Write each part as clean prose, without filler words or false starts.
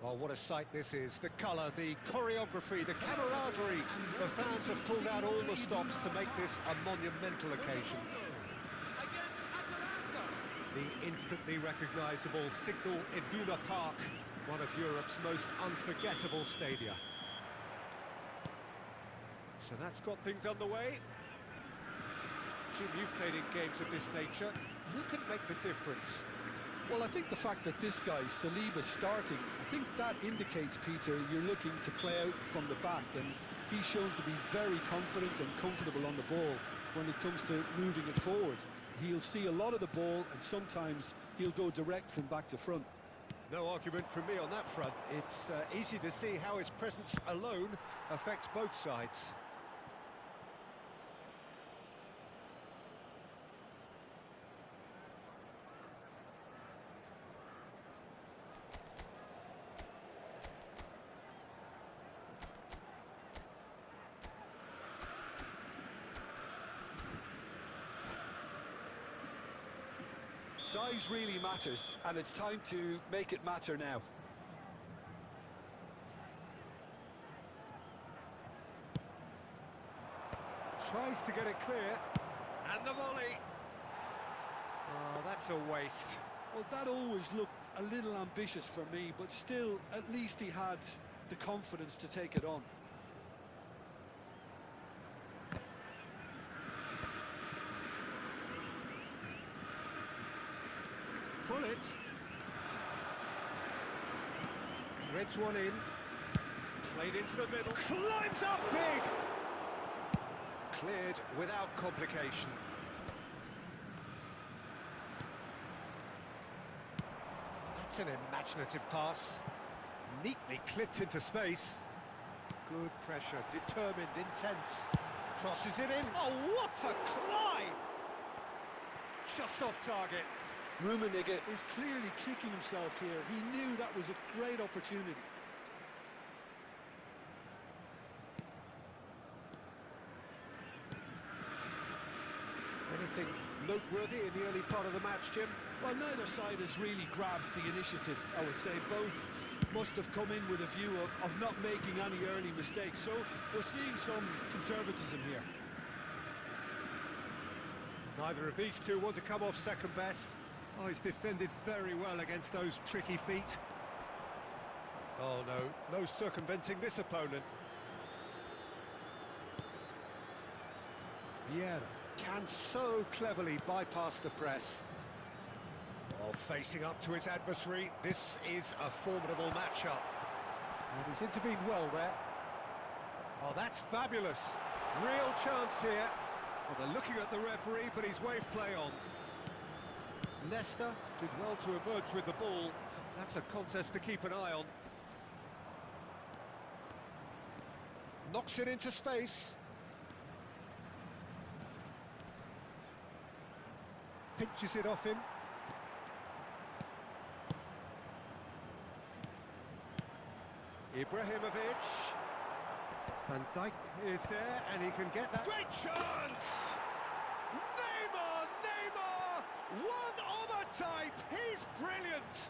Oh, what a sight this is. The colour, the choreography, the camaraderie. The fans have pulled out all the stops to make this a monumental occasion. The instantly recognisable Signal Iduna Park, one of Europe's most unforgettable stadia. So that's got things underway. Jim, you've played in games of this nature. Who can make the difference? Well, I think the fact that this guy, Saliba's starting, I think that indicates, Peter, you're looking to play out from the back, and he's shown to be very confident and comfortable on the ball when it comes to moving it forward. He'll see a lot of the ball, and sometimes he'll go direct from back to front. No argument from me on that front. It's easy to see how his presence alone affects both sides. Size really matters, and it's time to make it matter now. Tries to get it clear, and the volley. Oh, that's a waste. Well, that always looked a little ambitious for me, but still, at least he had the confidence to take it on. Pull it. Threads one in. Played into the middle. Climbs up big! Cleared without complication. That's an imaginative pass. Neatly clipped into space. Good pressure, determined, intense. Crosses it in. Oh, what a climb! Just off target. Rummenigge is clearly kicking himself here. He knew that was a great opportunity. Anything noteworthy in the early part of the match, Jim? Well, neither side has really grabbed the initiative, I would say. Both must have come in with a view of not making any early mistakes. So we're seeing some conservatism here. Neither of these two want to come off second best. Oh, he's defended very well against those tricky feet. Oh, no circumventing this opponent. Vieira can so cleverly bypass the press. Oh, facing up to his adversary, this is a formidable matchup. And he's intervened well there. Oh, that's fabulous. Real chance here. Well, they're looking at the referee, but he's waved play on. Nesta did well to emerge with the ball. That's a contest to keep an eye on. Knocks it into space. Pinches it off him. Ibrahimovic. Van Dijk is there, and he can get that. Great chance! Neymar! One of a type! He's brilliant!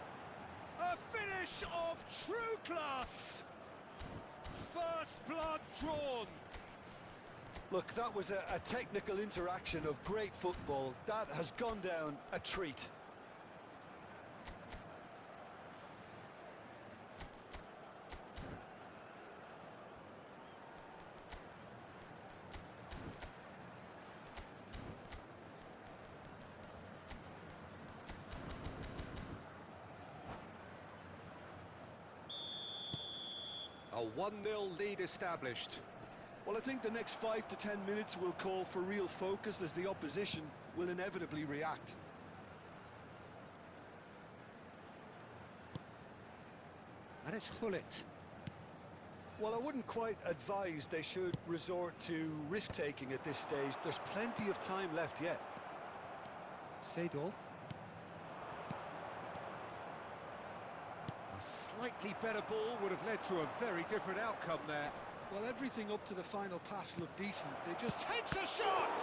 A finish of true class! First blood drawn! Look, that was a technical interaction of great football. That has gone down a treat. A 1-0 lead established. Well, I think the next 5 to 10 minutes will call for real focus as the opposition will inevitably react. And it's Hullet. Well, I wouldn't quite advise they should resort to risk-taking at this stage. There's plenty of time left yet. Seedorf. A slightly better ball would have led to a very different outcome there. Well, everything up to the final pass looked decent. They just... Takes a shot!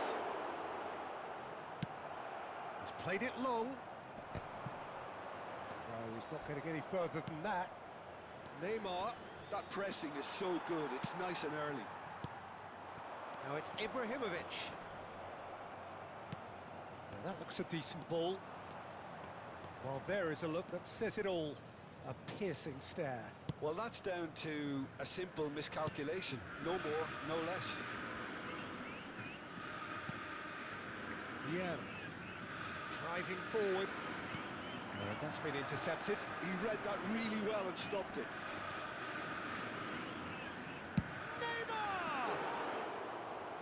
He's played it long. No, he's not going to get any further than that. Neymar. That pressing is so good, it's nice and early. Now it's Ibrahimovic. Now that looks a decent ball. Well, there is a look that says it all. A piercing stare. Well, that's down to a simple miscalculation. No more, no less. Yeah. Driving forward. That's been intercepted. He read that really well and stopped it. Neymar!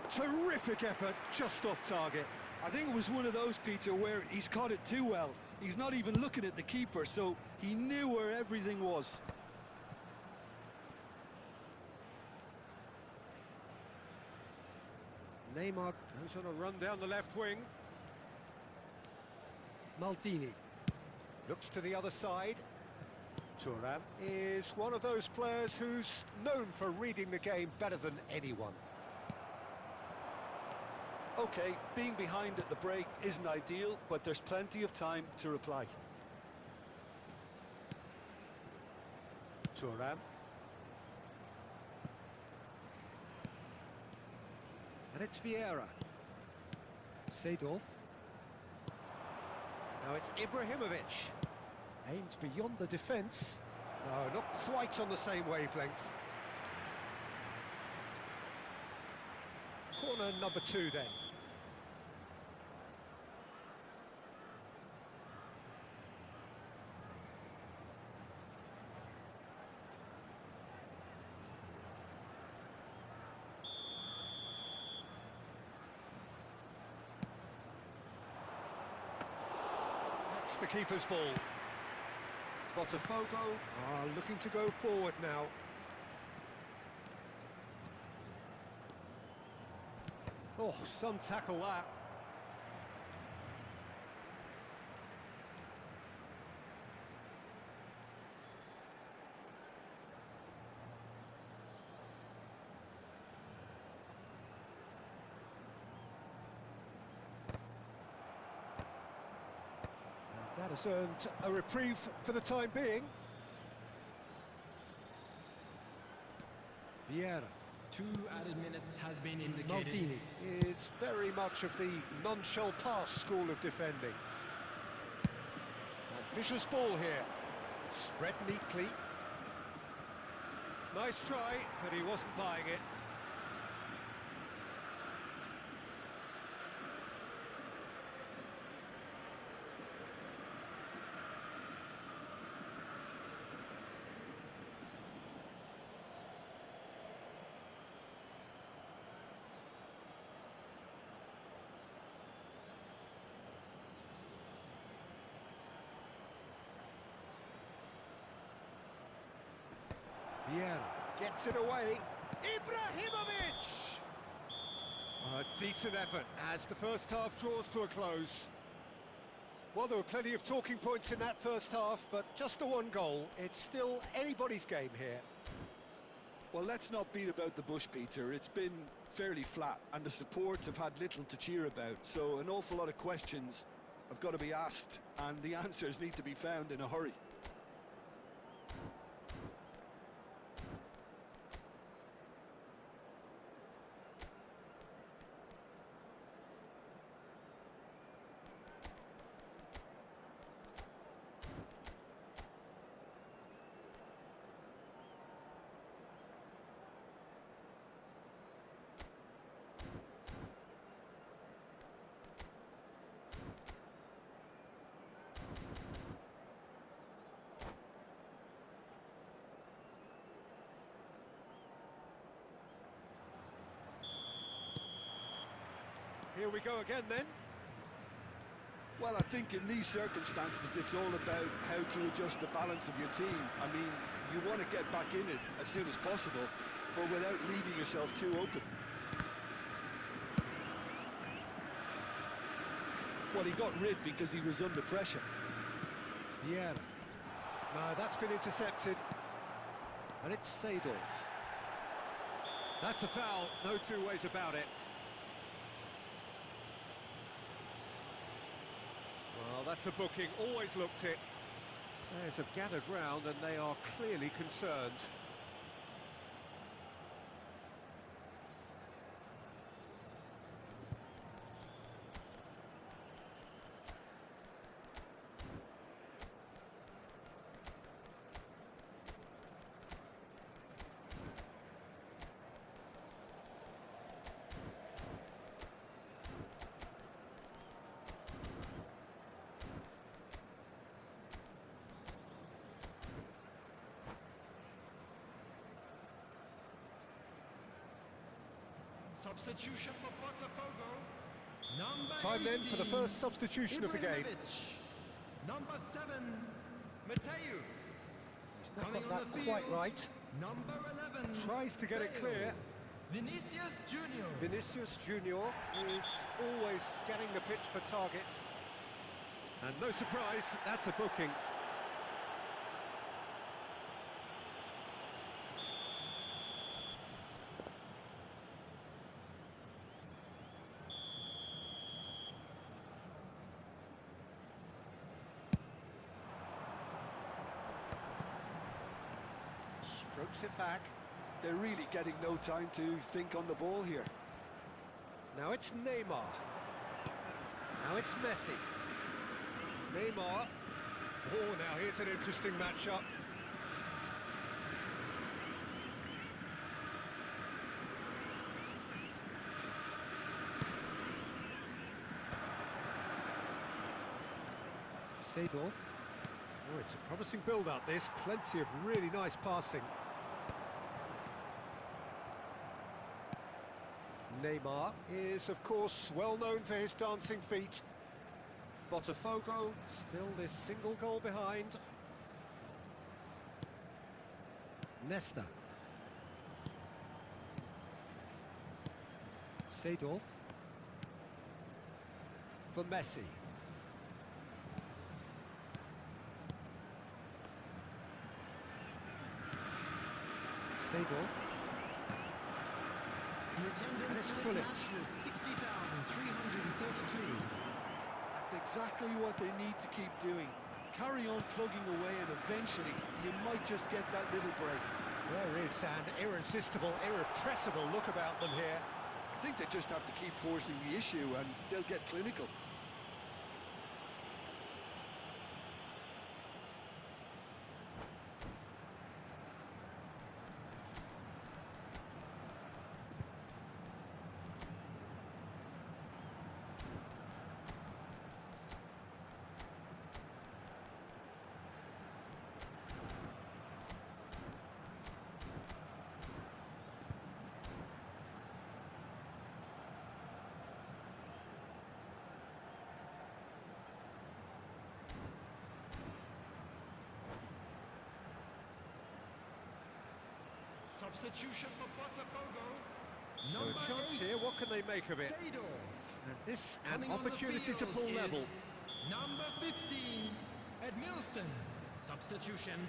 Terrific effort, just off target. I think it was one of those, Peter, where he's caught it too well. He's not even looking at the keeper, so he knew where everything was. Neymar goes on a run down the left wing. Maldini looks to the other side. Thuram is one of those players who's known for reading the game better than anyone. Okay, being behind at the break isn't ideal, but there's plenty of time to reply. Thuram. And it's Vieira. Seedorf. Now it's Ibrahimovic. Aimed beyond the defence. No, not quite on the same wavelength. Corner number 2 then. That's the keeper's ball. Botafogo are looking to go forward now. Oh, some tackle that. That has earned a reprieve for the time being. Vieira. 2 added minutes has been indicated. Maldini is very much of the non-shall pass school of defending. Ambitious ball here. Spread neatly. Nice try, but he wasn't buying it. Vieira gets it away. Ibrahimovic! A decent effort as the first half draws to a close. Well, there were plenty of talking points in that first half, but just the one goal. It's still anybody's game here. Well, let's not beat about the bush, Peter. It's been fairly flat, and the support have had little to cheer about. So an awful lot of questions have got to be asked, and the answers need to be found in a hurry. Here we go again then. Well, I think in these circumstances, it's all about how to adjust the balance of your team. I mean, you want to get back in it as soon as possible, but without leaving yourself too open. Well, he got rid because he was under pressure. Yeah. No, that's been intercepted. And it's Seedorf. That's a foul, no two ways about it. Well, that's a booking, always looked it. Players have gathered round and they are clearly concerned. Substitution for Botafogo. Number Time then for the 18, first substitution of the game. Ibrahimovic. Number 7, Mateus. He's not Coming got on that the quite field, right. Number 11. Tries to get it Bale. clear. Vinicius Junior. Vinicius Junior is always scanning the pitch for targets. And no surprise, that's a booking. Strokes it back. They're really getting no time to think on the ball here. Now it's Neymar. Now it's Messi. Neymar. Oh, now here's an interesting matchup. Seedorf. Oh, it's a promising build-up, this. Plenty of really nice passing. Neymar is, of course, well known for his dancing feet. Botafogo still this single goal behind. Nesta. Seedorf. For Messi. Seedorf. The attendance it's for this Gullit. match was 60,332. That's exactly what they need to keep doing. Carry on plugging away and eventually you might just get that little break. There is an irresistible, irrepressible look about them here. I think they just have to keep forcing the issue and they'll get clinical. Substitution for Botafogo. So Number a chance 8, here, what can they make of it? Seedorf. And this an Coming on the opportunity to field pull is level. Number 15, Edmilson. Substitution.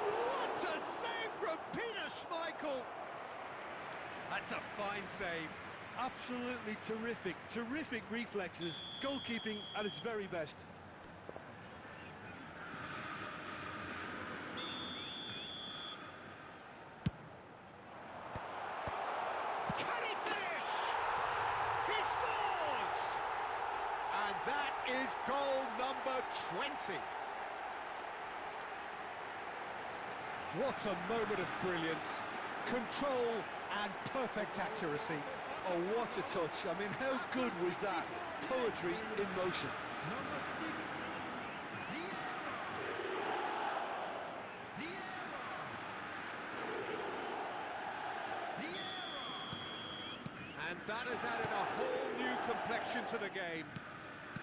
What a save from Peter Schmeichel! That's a fine save. Absolutely terrific, terrific reflexes. Goalkeeping at its very best. Can he finish? He scores! And that is goal number 20. What a moment of brilliance. Control and perfect accuracy. Oh, what a touch. I mean, how good was that? Poetry in motion. Number 6, Vieira. And that has added a whole new complexion to the game.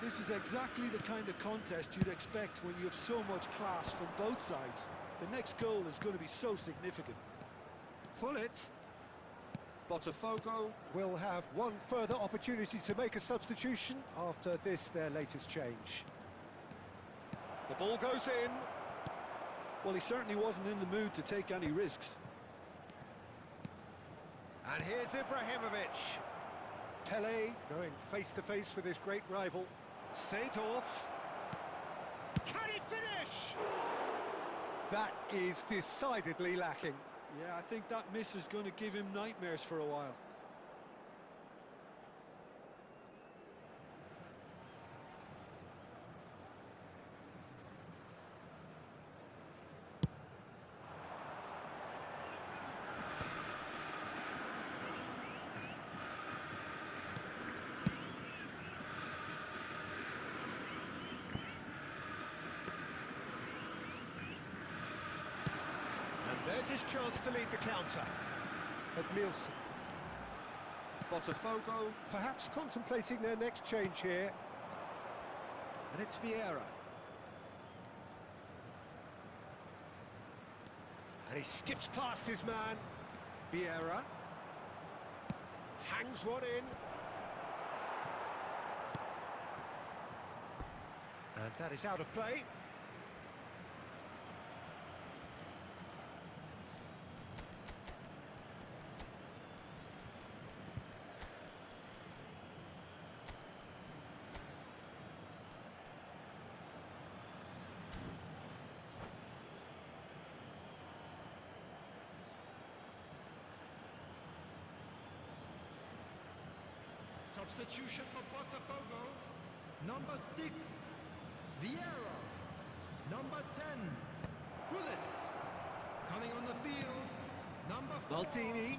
This is exactly the kind of contest you'd expect when you have so much class from both sides. The next goal is going to be so significant. Full it. Botafogo will have one further opportunity to make a substitution after this, their latest change. The ball goes in. Well, he certainly wasn't in the mood to take any risks. And here's Ibrahimovic. Pele going face-to-face with his great rival. Seedorf. Can he finish? That is decidedly lacking. Yeah, I think that miss is going to give him nightmares for a while. There's his chance to lead the counter. Edmilson. Botafogo perhaps contemplating their next change here. And it's Vieira. And he skips past his man. Vieira. Hangs one in. And that is out of play. Substitution for Botafogo. Number 6, Vieira. Number 10, Gullit. Coming on the field, number 4, Maldini.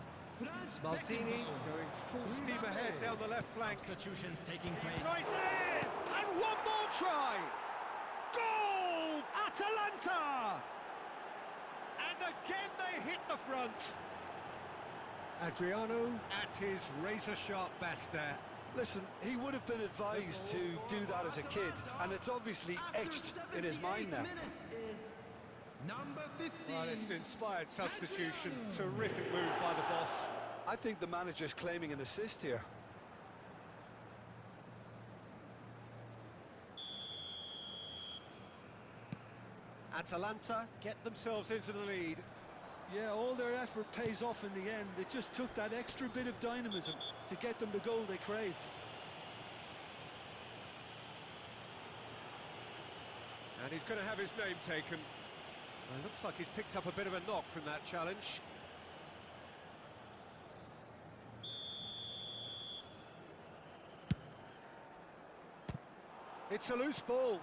Maldini going full steam ahead down the left flank. Substitutions taking place. Rises! And one more try! Goal! Atalanta! And again they hit the front. Adriano at his razor-sharp best there. Listen, he would have been advised to do that as a kid, and it's obviously etched in his mind now. Number 15. Well, it's an inspired substitution. Terrific move by the boss. I think the manager's claiming an assist here. Atalanta get themselves into the lead. Yeah, all their effort pays off in the end. It just took that extra bit of dynamism to get them the goal they craved. And he's going to have his name taken. Well, it looks like he's picked up a bit of a knock from that challenge. It's a loose ball.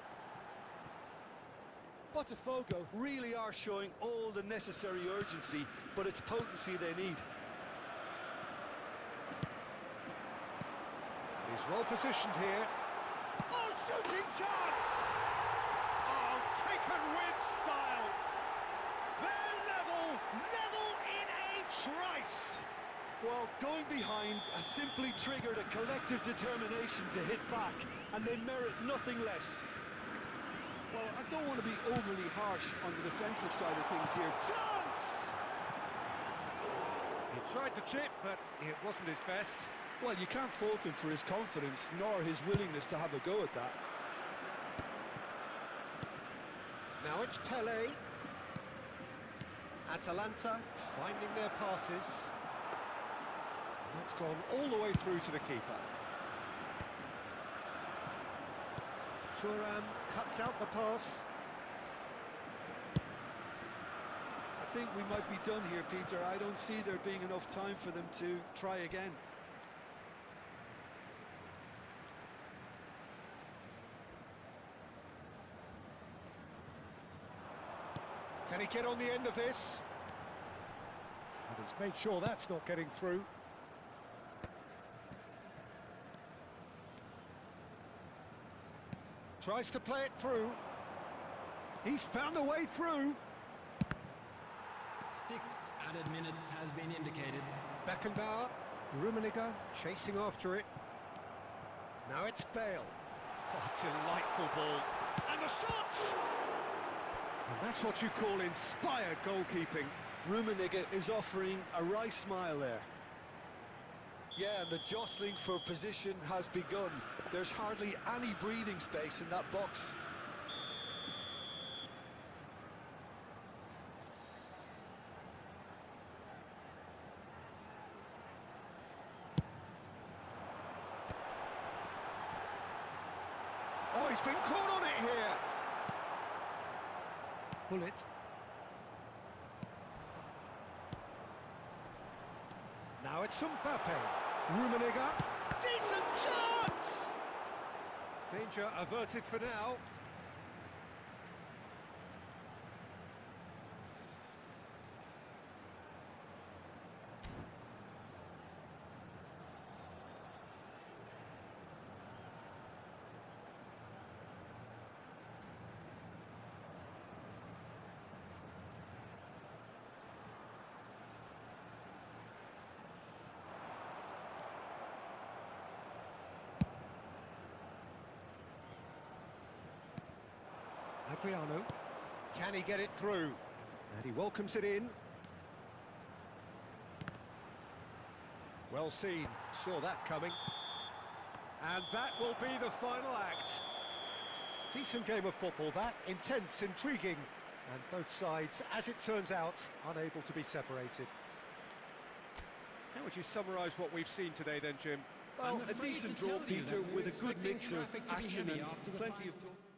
Botafogo really are showing all the necessary urgency, but it's potency they need. He's well positioned here. Oh, shooting chance! Oh, taken with style. They're level in a trice. Well, going behind has simply triggered a collective determination to hit back, and they merit nothing less. Well, I don't want to be overly harsh on the defensive side of things here. Chance! He tried the chip, but it wasn't his best. Well, you can't fault him for his confidence, nor his willingness to have a go at that. Now it's Pele. Atalanta finding their passes. That's gone all the way through to the keeper. Thuram cuts out the pass. I think we might be done here, Peter. I don't see there being enough time for them to try again. Can he get on the end of this? And he's made sure that's not getting through. Tries to play it through. He's found a way through. 6 added minutes has been indicated. Beckenbauer, Rummenigge chasing after it. Now it's Bale. Oh, delightful ball. And the shot! And that's what you call inspired goalkeeping. Rummenigge is offering a wry smile there. Yeah, the jostling for position has begun. There's hardly any breathing space in that box. he's been caught on it here. Pull it. Now it's Mbappe. Rummenigge. Decent chance! Danger averted for now. Adriano, can he get it through? And he welcomes it in. Well seen, saw that coming. And that will be the final act. Decent game of football that, intense, intriguing, and both sides, as it turns out, unable to be separated. How would you summarise what we've seen today then, Jim? Well, I'm a afraid decent to draw, tell you that Peter, we were with a good expecting mix of traffic to be action heavy and after the plenty final. of...